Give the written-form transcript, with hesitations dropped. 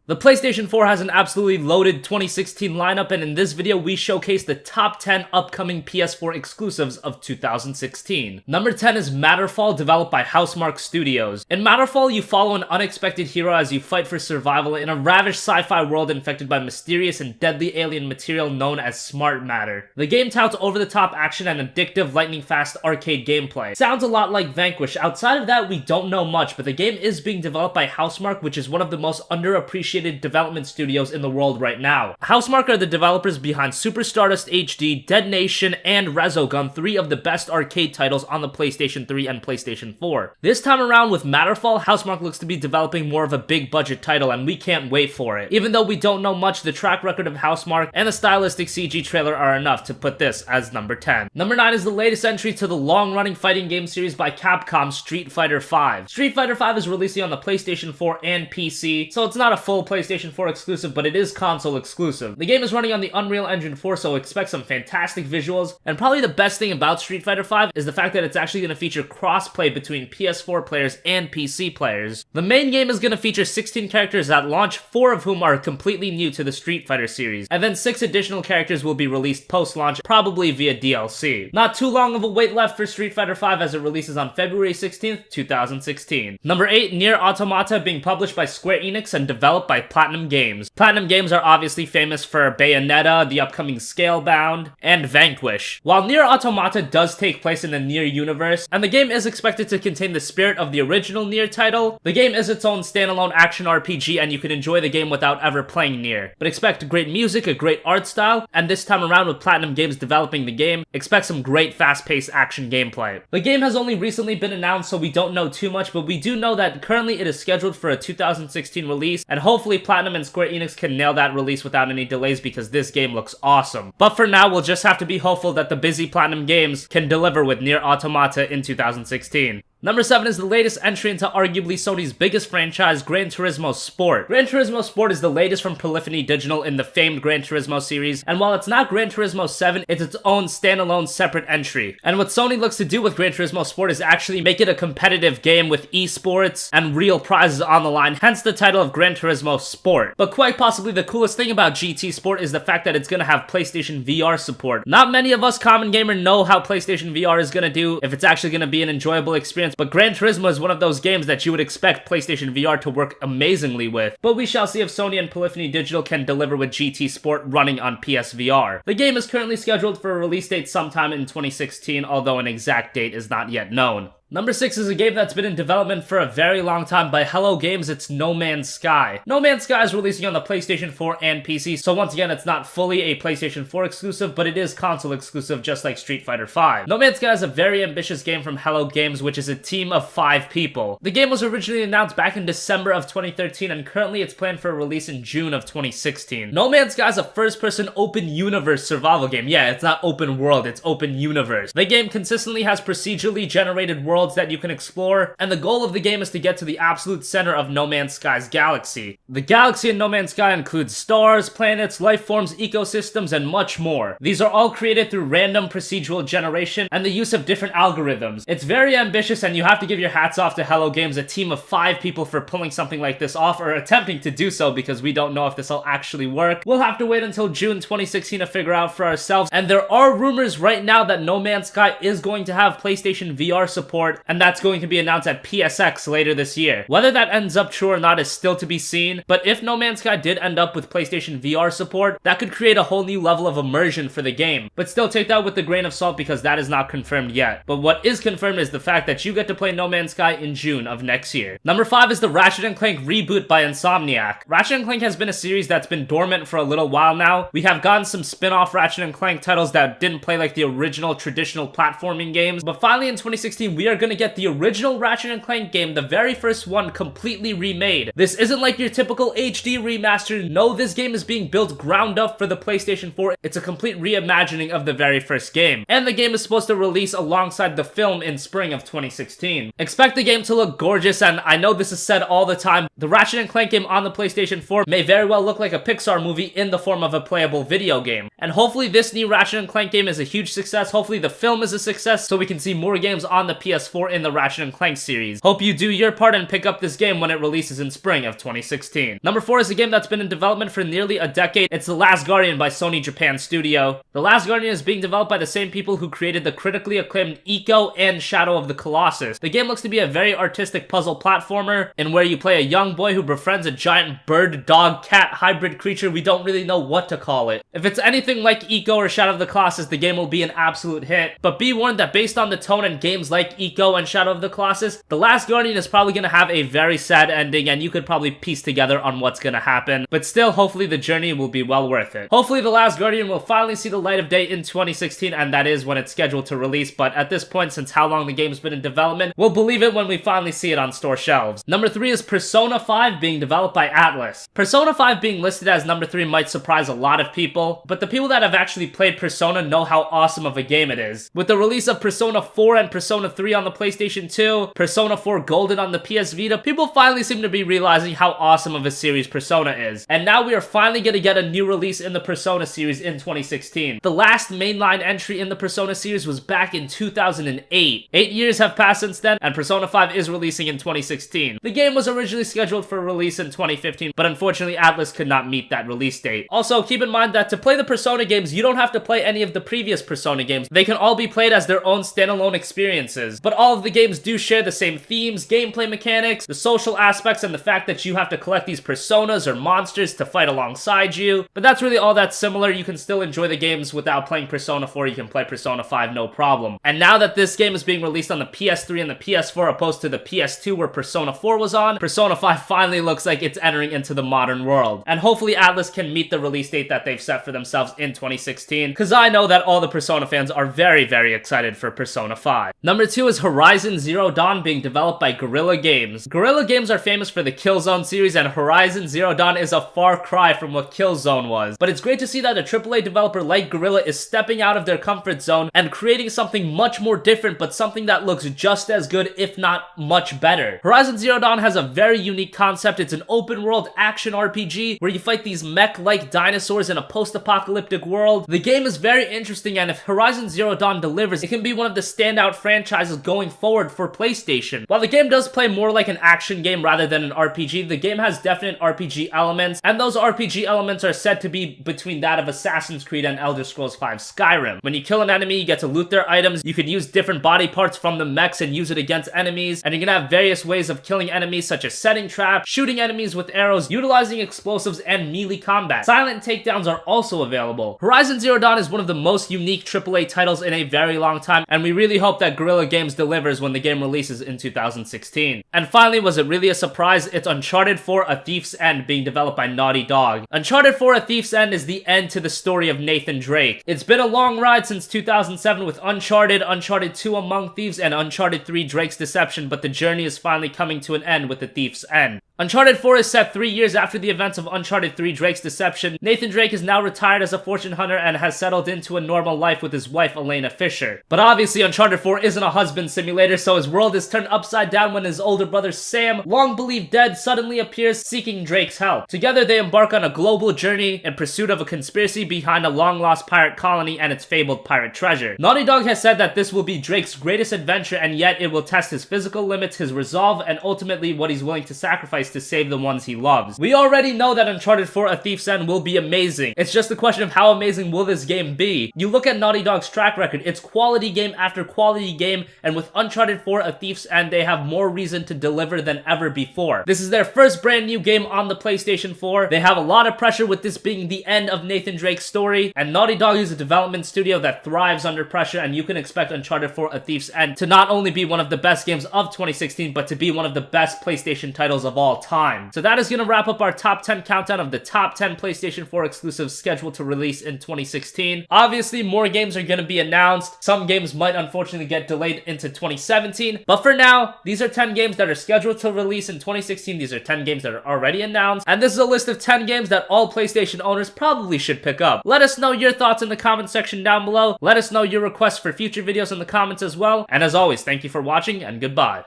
The PlayStation 4 has an absolutely loaded 2016 lineup, and in this video we showcase the top 10 upcoming PS4 exclusives of 2016. Number 10 is Matterfall, developed by Housemarque Studios. In Matterfall, you follow an unexpected hero as you fight for survival in a ravished sci-fi world infected by mysterious and deadly alien material known as smart matter. The game touts over-the-top action and addictive lightning-fast arcade gameplay. Sounds a lot like Vanquish. Outside of that, we don't know much, but the game is being developed by Housemarque, which is one of the most underappreciated development studios in the world right now. Housemarque are the developers behind Super Stardust HD, Dead Nation, and Resogun, three of the best arcade titles on the PlayStation 3 and PlayStation 4. This time around with Matterfall, Housemarque looks to be developing more of a big budget title, and we can't wait for it. Even though we don't know much, the track record of Housemarque and the stylistic CG trailer are enough to put this as number 10. Number 9 is the latest entry to the long-running fighting game series by Capcom, Street Fighter V. Street Fighter V is releasing on the PlayStation 4 and PC, so it's not a full PlayStation 4 exclusive, but it is console exclusive. The game is running on the Unreal Engine 4, so expect some fantastic visuals, and probably the best thing about Street Fighter V is the fact that it's actually going to feature cross-play between PS4 players and PC players. The main game is going to feature 16 characters at launch, 4 of whom are completely new to the Street Fighter series, and then 6 additional characters will be released post-launch, probably via DLC. Not too long of a wait left for Street Fighter V as it releases on February 16th, 2016. Number 8, Nier Automata, being published by Square Enix and developed by Platinum Games. Platinum Games are obviously famous for Bayonetta, the upcoming Scalebound, and Vanquish. While Nier Automata does take place in the Nier universe, and the game is expected to contain the spirit of the original Nier title, the game is its own standalone action RPG and you can enjoy the game without ever playing Nier. But expect great music, a great art style, and this time around with Platinum Games developing the game, expect some great fast-paced action gameplay. The game has only recently been announced, so we don't know too much, but we do know that currently it is scheduled for a 2016 release, and hopefully Platinum and Square Enix can nail that release without any delays because this game looks awesome. But for now, we'll just have to be hopeful that the busy Platinum Games can deliver with Nier Automata in 2016. Number 7 is the latest entry into arguably Sony's biggest franchise, Gran Turismo Sport. Gran Turismo Sport is the latest from Polyphony Digital in the famed Gran Turismo series, and while it's not Gran Turismo 7, it's its own standalone separate entry. And what Sony looks to do with Gran Turismo Sport is actually make it a competitive game with esports and real prizes on the line, hence the title of Gran Turismo Sport. But quite possibly the coolest thing about GT Sport is the fact that it's gonna have PlayStation VR support. Not many of us common gamer know how PlayStation VR is gonna do, if it's actually gonna be an enjoyable experience, but Gran Turismo is one of those games that you would expect PlayStation VR to work amazingly with. But we shall see if Sony and Polyphony Digital can deliver with GT Sport running on PSVR. The game is currently scheduled for a release date sometime in 2016, although an exact date is not yet known. Number 6 is a game that's been in development for a very long time by Hello Games. It's No Man's Sky. No Man's Sky is releasing on the PlayStation 4 and PC, so once again, it's not fully a PlayStation 4 exclusive, but it is console exclusive just like Street Fighter V. No Man's Sky is a very ambitious game from Hello Games, which is a team of 5 people. The game was originally announced back in December of 2013, and currently it's planned for a release in June of 2016. No Man's Sky is a first-person open universe survival game. Yeah, it's not open world, it's open universe. The game consistently has procedurally generated worlds that you can explore, and the goal of the game is to get to the absolute center of No Man's Sky's galaxy. The galaxy in No Man's Sky includes stars, planets, life forms, ecosystems, and much more. These are all created through random procedural generation and the use of different algorithms. It's very ambitious, and you have to give your hats off to Hello Games, a team of 5 people, for pulling something like this off, or attempting to do so, because we don't know if this will actually work. We'll have to wait until June 2016 to figure out for ourselves, and there are rumors right now that No Man's Sky is going to have PlayStation VR support, and that's going to be announced at PSX later this year. Whether that ends up true or not is still to be seen, but if No Man's Sky did end up with PlayStation VR support, that could create a whole new level of immersion for the game. But still take that with a grain of salt because that is not confirmed yet. But what is confirmed is the fact that you get to play No Man's Sky in June of next year. Number 5 is the Ratchet & Clank reboot by Insomniac. Ratchet & Clank has been a series that's been dormant for a little while now. We have gotten some spin-off Ratchet & Clank titles that didn't play like the original traditional platforming games, but finally in 2016 we are going to get the original Ratchet & Clank game, the very first one, completely remade. This isn't like your typical HD remaster. No, this game is being built ground up for the PlayStation 4. It's a complete reimagining of the very first game. And the game is supposed to release alongside the film in spring of 2016. Expect the game to look gorgeous, and I know this is said all the time, the Ratchet & Clank game on the PlayStation 4 may very well look like a Pixar movie in the form of a playable video game. And hopefully this new Ratchet & Clank game is a huge success. Hopefully the film is a success so we can see more games on the PS4 PS4 in the Ratchet & Clank series. Hope you do your part and pick up this game when it releases in spring of 2016. Number 4 is a game that's been in development for nearly a decade. It's The Last Guardian by Sony Japan Studio. The Last Guardian is being developed by the same people who created the critically acclaimed Ico and Shadow of the Colossus. The game looks to be a very artistic puzzle platformer in where you play a young boy who befriends a giant bird, dog, cat hybrid creature. We don't really know what to call it. If it's anything like Ico or Shadow of the Colossus, the game will be an absolute hit. But be warned that based on the tone and games like Ico and Shadow of the Colossus, The Last Guardian is probably going to have a very sad ending, and you could probably piece together on what's going to happen. But still, hopefully the journey will be well worth it. Hopefully The Last Guardian will finally see the light of day in 2016, and that is when it's scheduled to release. But at this point, since how long the game's been in development, we'll believe it when we finally see it on store shelves. Number 3 is Persona 5 being developed by Atlus. Persona 5 being listed as number 3 might surprise a lot of people, but the people that have actually played Persona know how awesome of a game it is. With the release of Persona 4 and Persona 3 on the PlayStation 2, Persona 4 Golden on the PS Vita, people finally seem to be realizing how awesome of a series Persona is. And now we are finally going to get a new release in the Persona series in 2016. The last mainline entry in the Persona series was back in 2008. 8 years have passed since then, and Persona 5 is releasing in 2016. The game was originally scheduled for release in 2015, but unfortunately Atlus could not meet that release date. Also, keep in mind that to play the Persona games, you don't have to play any of the previous Persona games. They can all be played as their own standalone experiences. But all of the games do share the same themes, gameplay mechanics, the social aspects, and the fact that you have to collect these personas or monsters to fight alongside you. But that's really all that's similar. You can still enjoy the games without playing Persona 4. You can play Persona 5 no problem. And now that this game is being released on the PS3 and the PS4 opposed to the PS2 where Persona 4 was on, Persona 5 finally looks like it's entering into the modern world. And hopefully Atlus can meet the release date that they've set for themselves in 2016, because I know that all the Persona fans are very, very excited for Persona 5. Number 2 is Horizon Zero Dawn being developed by Guerrilla Games. Guerrilla Games are famous for the Killzone series, and Horizon Zero Dawn is a far cry from what Killzone was. But it's great to see that a AAA developer like Guerrilla is stepping out of their comfort zone and creating something much more different, but something that looks just as good, if not much better. Horizon Zero Dawn has a very unique concept. It's an open world action RPG where you fight these mech-like dinosaurs in a post-apocalyptic world. The game is very interesting, and if Horizon Zero Dawn delivers, it can be one of the standout franchises going forward for PlayStation. While the game does play more like an action game rather than an RPG, the game has definite RPG elements, and those RPG elements are said to be between that of Assassin's Creed and Elder Scrolls V Skyrim. When you kill an enemy, you get to loot their items, you can use different body parts from the mechs and use it against enemies, and you can have various ways of killing enemies such as setting traps, shooting enemies with arrows, utilizing explosives, and melee combat. Silent takedowns are also available. Horizon Zero Dawn is one of the most unique AAA titles in a very long time, and we really hope that Guerrilla Games delivers when the game releases in 2016. And finally, was it really a surprise? It's Uncharted 4: A Thief's End being developed by Naughty Dog. Uncharted 4: A Thief's End is the end to the story of Nathan Drake. It's been a long ride since 2007 with Uncharted, Uncharted 2 Among Thieves, and Uncharted 3 Drake's Deception, but the journey is finally coming to an end with The Thief's End. Uncharted 4 is set 3 years after the events of Uncharted 3 Drake's Deception. Nathan Drake is now retired as a fortune hunter and has settled into a normal life with his wife Elena Fisher. But obviously Uncharted 4 isn't a husband simulator, so his world is turned upside down when his older brother Sam, long believed dead, suddenly appears seeking Drake's help. Together they embark on a global journey in pursuit of a conspiracy behind a long-lost pirate colony and its fabled pirate treasure. Naughty Dog has said that this will be Drake's greatest adventure, and yet it will test his physical limits, his resolve, and ultimately what he's willing to sacrifice to save the ones he loves. We already know that Uncharted 4: A Thief's End will be amazing. It's just a question of how amazing will this game be. You look at Naughty Dog's track record, it's quality game after quality game, and with Uncharted 4: A Thief's End, they have more reason to deliver than ever before. This is their first brand new game on the PlayStation 4. They have a lot of pressure with this being the end of Nathan Drake's story, and Naughty Dog is a development studio that thrives under pressure, and you can expect Uncharted 4: A Thief's End to not only be one of the best games of 2016, but to be one of the best PlayStation titles of all time. So that is going to wrap up our top 10 countdown of the top 10 PlayStation 4 exclusives scheduled to release in 2016. Obviously, more games are going to be announced. Some games might unfortunately get delayed into 2017. But for now, these are 10 games that are scheduled to release in 2016. These are 10 games that are already announced. And this is a list of 10 games that all PlayStation owners probably should pick up. Let us know your thoughts in the comment section down below. Let us know your requests for future videos in the comments as well. And as always, thank you for watching and goodbye.